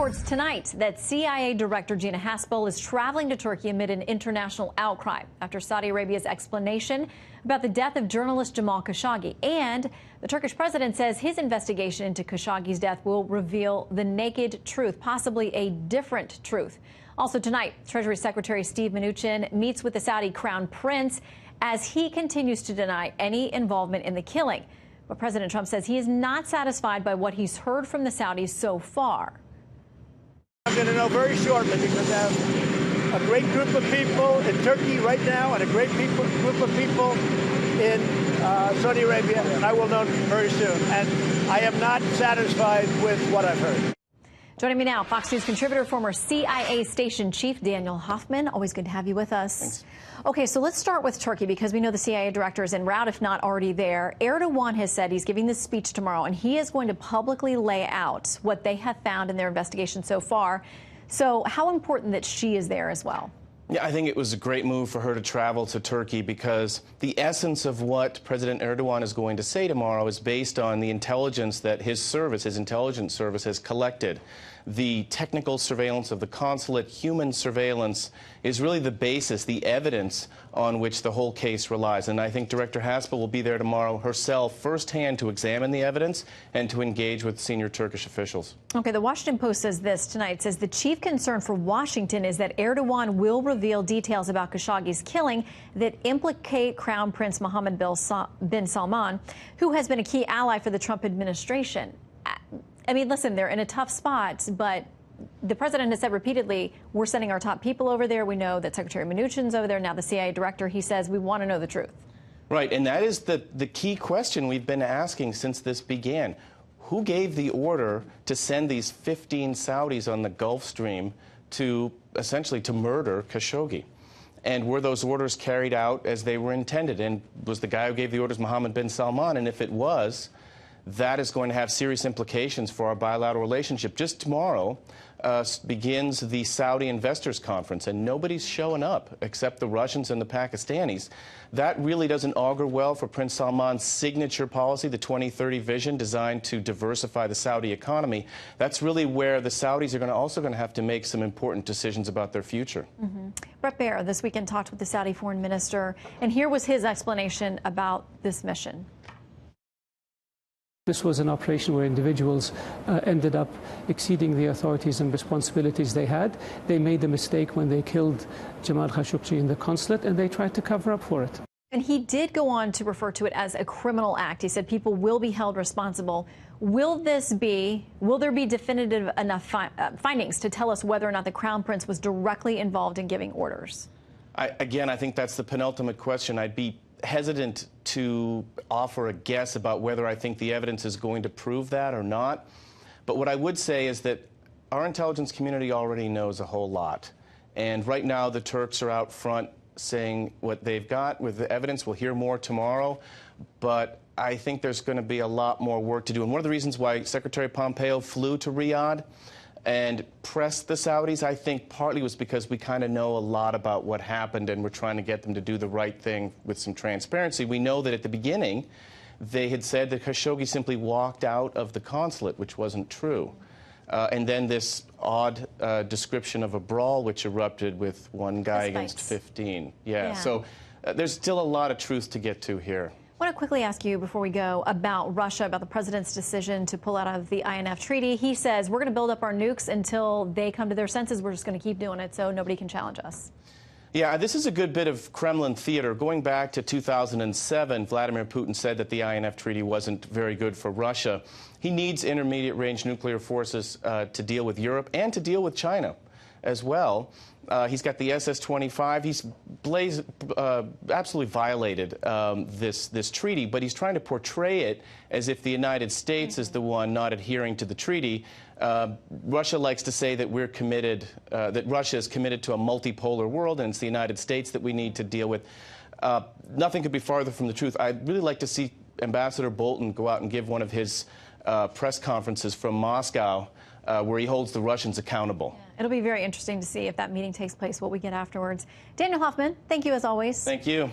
reports tonight that CIA Director Gina Haspel is traveling to Turkey amid an international outcry after Saudi Arabia's explanation about the death of journalist Jamal Khashoggi. And the Turkish president says his investigation into Khashoggi's death will reveal the naked truth, possibly a different truth. Also tonight, Treasury Secretary Steve Mnuchin meets with the Saudi Crown Prince as he continues to deny any involvement in the killing. But President Trump says he is not satisfied by what he's heard from the Saudis so far. I'm going to know very shortly because I have a great group of people in Turkey right now and a great group of people in Saudi Arabia, and I will know very soon. And I am not satisfied with what I've heard. Joining me now, Fox News contributor, former CIA station chief Daniel Hoffman. Always good to have you with us. Thanks. Okay, so let's start with Turkey because we know the CIA director is en route, if not already there. Erdogan has said he's giving this speech tomorrow, and he is going to publicly lay out what they have found in their investigation so far. So how important that she is there as well? Yeah, I think it was a great move for her to travel to Turkey because the essence of what President Erdogan is going to say tomorrow is based on the intelligence that his intelligence service has collected. The technical surveillance of the consulate, human surveillance, is really the basis, the evidence on which the whole case relies. And I think Director Haspel will be there tomorrow herself firsthand to examine the evidence and to engage with senior Turkish officials. Okay, the Washington Post says this tonight. It says the chief concern for Washington is that Erdogan will reveal details about Khashoggi's killing that implicate Crown Prince Mohammed bin Salman, who has been a key ally for the Trump administration. I mean, listen, they're in a tough spot, but the president has said repeatedly, we're sending our top people over there. We know that Secretary Mnuchin's over there. Now the CIA director, he says, we want to know the truth. Right, and that is the key question we've been asking since this began. Who gave the order to send these 15 Saudis on the Gulf Stream to essentially to murder Khashoggi? And were those orders carried out as they were intended? And was the guy who gave the orders Mohammed bin Salman? And if it was, that is going to have serious implications for our bilateral relationship. Just tomorrow begins the Saudi Investors Conference, and nobody's showing up except the Russians and the Pakistanis. That really doesn't augur well for Prince Salman's signature policy, the 2030 vision designed to diversify the Saudi economy. That's really where the Saudis are also going to have to make some important decisions about their future. Bret Baier this weekend talked with the Saudi foreign minister, and here was his explanation about this mission. This was an operation where individuals ended up exceeding the authorities and responsibilities they had. They made the mistake when they killed Jamal Khashoggi in the consulate, and they tried to cover up for it. And he did go on to refer to it as a criminal act. He said people will be held responsible. Will there be definitive enough findings to tell us whether or not the Crown Prince was directly involved in giving orders? Again, I think that's the penultimate question. I'd be hesitant to offer a guess about whether I think the evidence is going to prove that or not. But what I would say is that our intelligence community already knows a whole lot. And right now, the Turks are out front saying what they've got with the evidence. We'll hear more tomorrow. But I think there's going to be a lot more work to do. And one of the reasons why Secretary Pompeo flew to Riyadh and pressed the Saudis, I think partly was because we kind of know a lot about what happened, and we're trying to get them to do the right thing with some transparency. We know that at the beginning, they had said that Khashoggi simply walked out of the consulate, which wasn't true. And then this odd description of a brawl which erupted with one guy against 15. Yeah. So there's still a lot of truth to get to here. I want to quickly ask you before we go about Russia, about the president's decision to pull out of the INF treaty. He says we're going to build up our nukes until they come to their senses. We're just going to keep doing it so nobody can challenge us. Yeah, this is a good bit of Kremlin theater. Going back to 2007, Vladimir Putin said that the INF treaty wasn't very good for Russia. He needs intermediate-range nuclear forces to deal with Europe and to deal with China as well. He's got the SS-25. He's absolutely violated this treaty, but he's trying to portray it as if the United States is the one not adhering to the treaty. Russia likes to say that we're committed, that Russia is committed to a multipolar world, and it's the United States that we need to deal with. Nothing could be farther from the truth. I'd really like to see Ambassador Bolton go out and give one of his press conferences from Moscow where he holds the Russians accountable. Yeah. It'll be very interesting to see if that meeting takes place, what we get afterwards. Daniel Hoffman, thank you as always. Thank you.